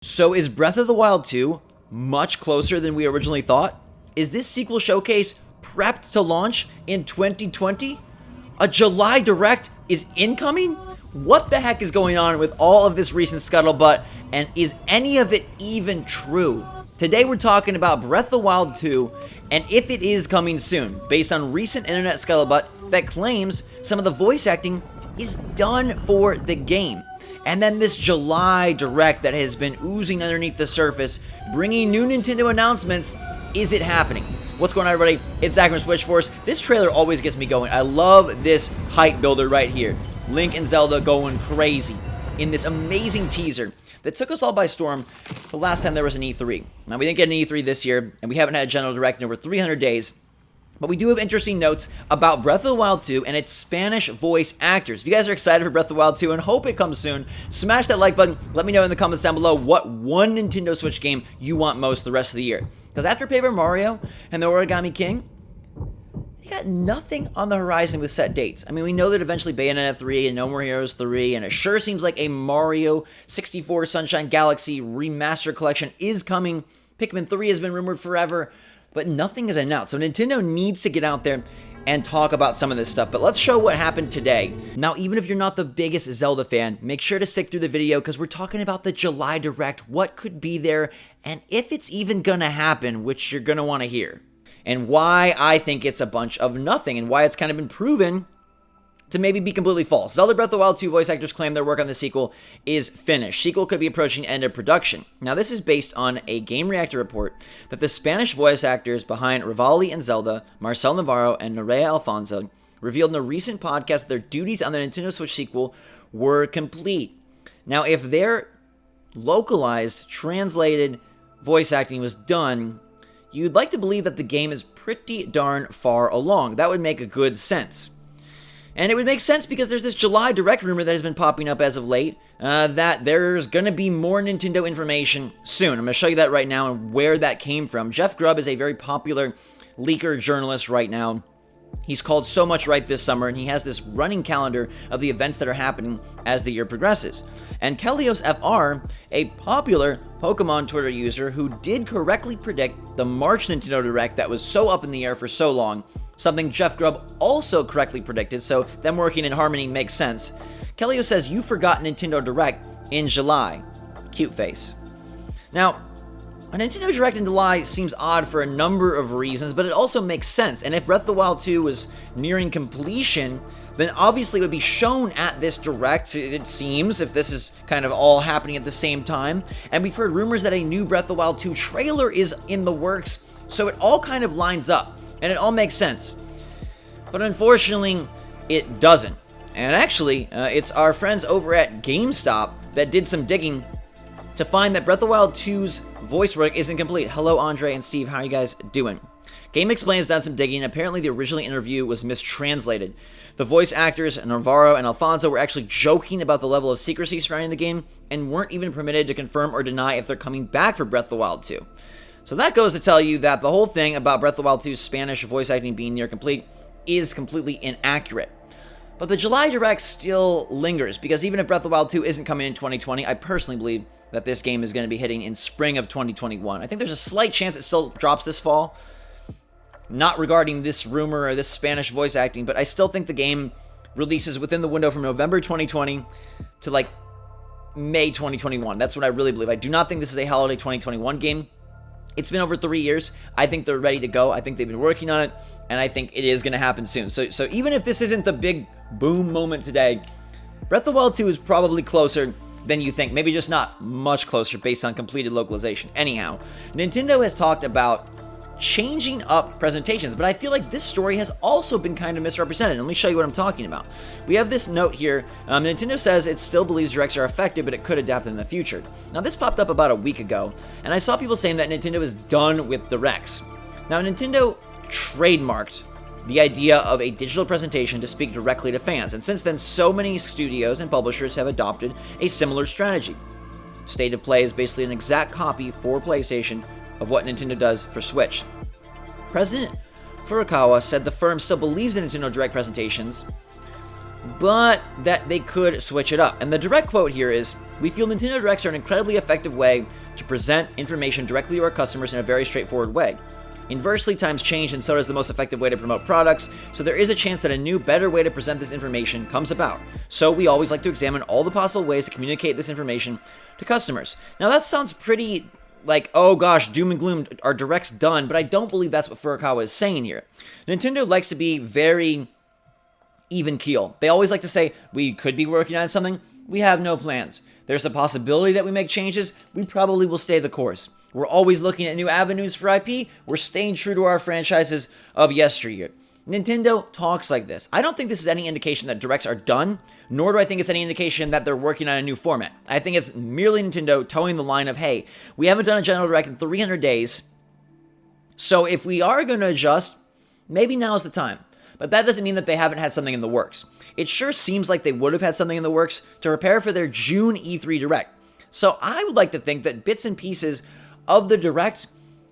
So is Breath of the Wild 2 much closer than we originally thought? Is this sequel showcase prepped to launch in 2020? A July Direct is incoming? What the heck is going on with all of this recent scuttlebutt, and is any of it even true? Today we're talking about Breath of the Wild 2 and if it is coming soon, based on recent internet scuttlebutt that claims some of the voice acting is done for the game. And then this July Direct that has been oozing underneath the surface, bringing new Nintendo announcements. Is it happening? What's going on, everybody? It's Zach from SwitchForce. This trailer always gets me going. I love this hype builder right here. Link and Zelda going crazy in this amazing teaser that took us all by storm the last time there was an E3. Now, we didn't get an E3 this year, and we haven't had a General Direct in over 300 days. But we do have interesting notes about Breath of the Wild 2 and its Spanish voice actors. If you guys are excited for Breath of the Wild 2 and hope it comes soon, smash that like button. Let me know in the comments down below what one Nintendo Switch game you want most the rest of the year. Because after Paper Mario and the Origami King, you got nothing on the horizon with set dates. I mean, we know that eventually Bayonetta 3 and No More Heroes 3, and it sure seems like a Mario 64 Sunshine Galaxy Remaster Collection is coming. Pikmin 3 has been rumored forever, but nothing is announced. So Nintendo needs to get out there and talk about some of this stuff. But let's show what happened today. Now, even if you're not the biggest Zelda fan, make sure to stick through the video because we're talking about the July Direct, what could be there, and if it's even gonna happen, which you're gonna want to hear. And why I think it's a bunch of nothing, and why it's kind of been proven to maybe be completely false. Zelda Breath of the Wild 2 voice actors claim their work on the sequel is finished. Sequel could be approaching end of production. Now, this is based on a Game Reactor report that the Spanish voice actors behind Rivali and Zelda, Marcel Navarro and Nerea Alfonso, revealed in a recent podcast that their duties on the Nintendo Switch sequel were complete. Now, if their localized, translated voice acting was done, you'd like to believe that the game is pretty darn far along. That would make a good sense. And it would make sense because there's this July Direct rumor that has been popping up as of late, that there's going to be more Nintendo information soon. I'm going to show you that right now and where that came from. Jeff Grubb is a very popular leaker journalist right now. He's called so much right this summer, and he has this running calendar of the events that are happening as the year progresses. And Kelios FR, a popular Pokemon Twitter user who did correctly predict the March Nintendo Direct that was so up in the air for so long, something Jeff Grubb also correctly predicted, so them working in harmony makes sense. Kelios says, "You forgot Nintendo Direct in July." Cute face. Now, a Nintendo Direct in July seems odd for a number of reasons, but it also makes sense. And if Breath of the Wild 2 was nearing completion, then obviously it would be shown at this Direct, it seems, if this is kind of all happening at the same time. And we've heard rumors that a new Breath of the Wild 2 trailer is in the works, so it all kind of lines up, and it all makes sense. But unfortunately, it doesn't. And actually, it's our friends over at GameStop that did some digging to find that Breath of the Wild 2's voice work isn't complete. Hello, Andre and Steve. How are you guys doing? Game Explain's done some digging. Apparently, the original interview was mistranslated. The voice actors, Navarro and Alfonso, were actually joking about the level of secrecy surrounding the game and weren't even permitted to confirm or deny if they're coming back for Breath of the Wild 2. So that goes to tell you that the whole thing about Breath of the Wild 2's Spanish voice acting being near complete is completely inaccurate. But the July Direct still lingers, because even if Breath of the Wild 2 isn't coming in 2020, I personally believe that this game is going to be hitting in spring of 2021. I think there's a slight chance it still drops this fall. Not regarding this rumor or this Spanish voice acting, but I still think the game releases within the window from November 2020 to like May 2021. That's what I really believe. I do not think this is a holiday 2021 game. It's been over 3 years. I think they're ready to go. I think they've been working on it, and I think it is going to happen soon. So even if this isn't the big boom moment today, Breath of the Wild 2 is probably closer than you think. Maybe just not much closer based on completed localization. Anyhow, Nintendo has talked about changing up presentations, but I feel like this story has also been kind of misrepresented. Let me show you what I'm talking about. We have this note here. Nintendo says it still believes Directs are effective, but it could adapt in the future. Now, this popped up about a week ago, and I saw people saying that Nintendo is done with Directs. Now, Nintendo trademarked the idea of a digital presentation to speak directly to fans, and since then, so many studios and publishers have adopted a similar strategy. State of Play is basically an exact copy for PlayStation of what Nintendo does for Switch. President Furukawa said the firm still believes in Nintendo Direct presentations, but that they could switch it up. And the direct quote here is, We feel Nintendo Directs are an incredibly effective way to present information directly to our customers in a very straightforward way. Inversely, times change, and so does the most effective way to promote products, so there is a chance that a new, better way to present this information comes about. So we always like to examine all the possible ways to communicate this information to customers. Now that sounds pretty like, oh gosh, doom and gloom, our Direct's done, but I don't believe that's what Furukawa is saying here. Nintendo likes to be very even keel. They always like to say, we could be working on something, we have no plans. There's a possibility that we make changes, we probably will stay the course. We're always looking at new avenues for IP. We're staying true to our franchises of yesteryear. Nintendo talks like this. I don't think this is any indication that Directs are done, nor do I think it's any indication that they're working on a new format. I think it's merely Nintendo towing the line of, hey, we haven't done a General Direct in 300 days, so if we are going to adjust, maybe now's the time. But that doesn't mean that they haven't had something in the works. It sure seems like they would have had something in the works to prepare for their June E3 Direct. So I would like to think that bits and pieces of the Direct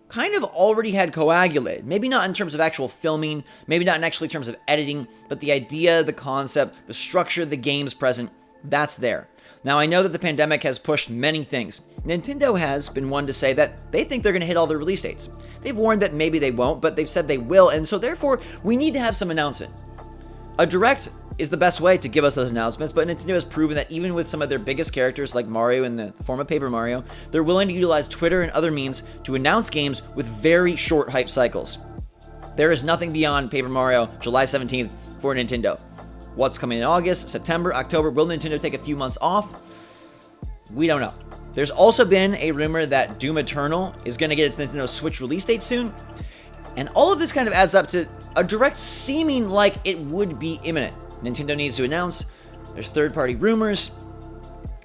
kind of already had coagulated. Maybe not in terms of actual filming, maybe not in actually terms of editing, but the idea, the concept, the structure, the games present, that's there. Now I know that the pandemic has pushed many things. Nintendo has been one to say that they think they're going to hit all their release dates. They've warned that maybe they won't, but they've said they will, and so therefore we need to have some announcement. A Direct is the best way to give us those announcements, but Nintendo has proven that even with some of their biggest characters like Mario in the form of Paper Mario, they're willing to utilize Twitter and other means to announce games with very short hype cycles. There is nothing beyond Paper Mario July 17th for Nintendo. What's coming in August, September, October? Will Nintendo take a few months off? We don't know. There's also been a rumor that Doom Eternal is going to get its Nintendo Switch release date soon, and all of this kind of adds up to a Direct seeming like it would be imminent. Nintendo needs to announce. There's third-party rumors.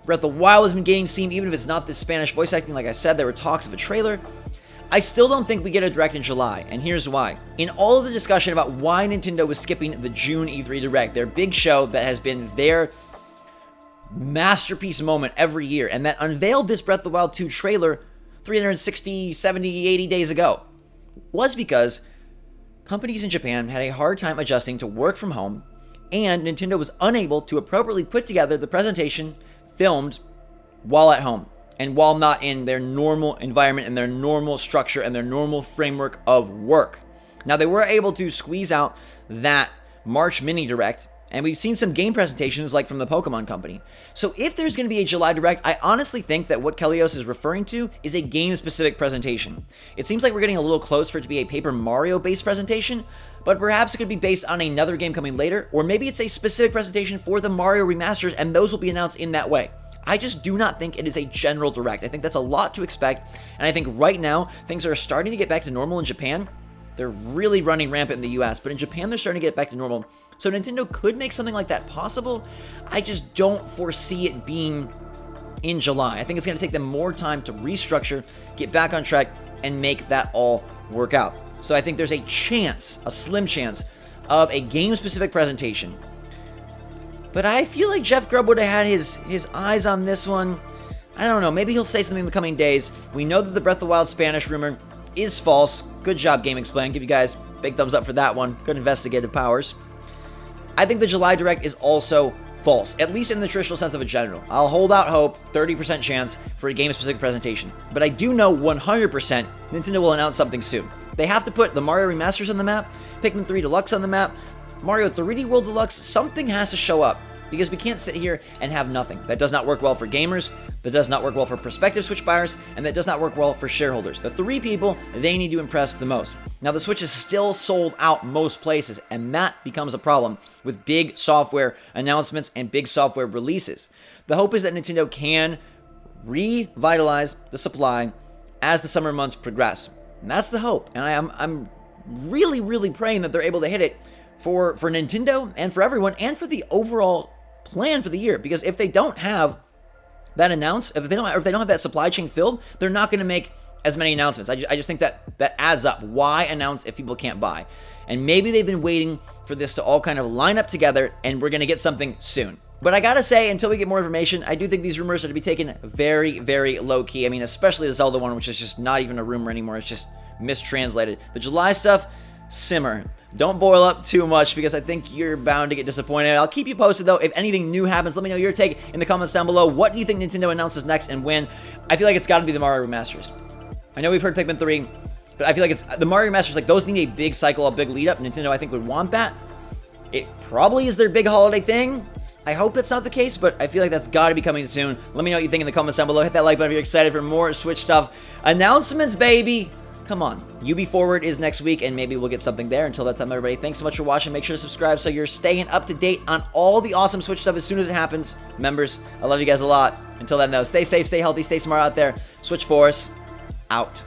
Breath of the Wild has been gaining steam, even if it's not this Spanish voice acting. Like I said, there were talks of a trailer. I still don't think we get a Direct in July, and here's why. In all of the discussion about why Nintendo was skipping the June E3 Direct, their big show that has been their masterpiece moment every year, and that unveiled this Breath of the Wild 2 trailer 360, 70, 80 days ago, was because companies in Japan had a hard time adjusting to work from home, and Nintendo was unable to appropriately put together the presentation filmed while at home and while not in their normal environment and their normal structure and their normal framework of work. Now, they were able to squeeze out that March mini Direct, and we've seen some game presentations like from the Pokemon Company. So if there's going to be a July Direct, I honestly think that what Kelios is referring to is a game-specific presentation. It seems like we're getting a little close for it to be a Paper Mario-based presentation, but perhaps it could be based on another game coming later, or maybe it's a specific presentation for the Mario remasters, and those will be announced in that way. I just do not think it is a general Direct. I think that's a lot to expect, and I think right now, things are starting to get back to normal in Japan. They're really running rampant in the US, but in Japan, they're starting to get back to normal. So Nintendo could make something like that possible. I just don't foresee it being in July. I think it's going to take them more time to restructure, get back on track, and make that all work out. So I think there's a chance, a slim chance, of a game-specific presentation. But I feel like Jeff Grubb would have had his eyes on this one. I don't know, maybe he'll say something in the coming days. We know that the Breath of the Wild Spanish rumor is false. Good job, Game Explain. Give you guys big thumbs up for that one. Good investigative powers. I think the July Direct is also false, at least in the traditional sense of a general. I'll hold out hope, 30% chance for a game-specific presentation. But I do know 100% Nintendo will announce something soon. They have to put the Mario remasters on the map, Pikmin 3 Deluxe on the map, Mario 3D World Deluxe. Something has to show up, because we can't sit here and have nothing. That does not work well for gamers, that does not work well for prospective Switch buyers, and that does not work well for shareholders. The three people they need to impress the most. Now, the Switch is still sold out most places, and that becomes a problem with big software announcements and big software releases. The hope is that Nintendo can revitalize the supply as the summer months progress. And that's the hope, and I'm really, really praying that they're able to hit it for Nintendo and for everyone and for the overall plan for the year, because if they don't have that announced, if they don't have that supply chain filled, they're not going to make as many announcements. I just think that adds up. Why announce if people can't buy? And maybe they've been waiting for this to all kind of line up together, and we're going to get something soon. But I gotta say, until we get more information, I do think these rumors are to be taken very, very low-key. I mean, especially the Zelda one, which is just not even a rumor anymore. It's just mistranslated. The July stuff simmer. Don't boil up too much because I think you're bound to get disappointed. I'll keep you posted though. If anything new happens, let me know your take in the comments down below. What do you think Nintendo announces next and when? I feel like it's got to be the Mario remasters. I know we've heard Pikmin 3, but I feel like it's the Mario remasters. Like those need a big cycle, a big lead up. Nintendo, I think, would want that. It probably is their big holiday thing. I hope that's not the case, but I feel like that's got to be coming soon. Let me know what you think in the comments down below. Hit that like button if you're excited for more Switch stuff. Announcements, baby. Come on. UB Forward is next week, and maybe we'll get something there. Until that time, everybody, thanks so much for watching. Make sure to subscribe so you're staying up to date on all the awesome Switch stuff as soon as it happens. Members, I love you guys a lot. Until then, though, stay safe, stay healthy, stay smart out there. SwitchForce, out.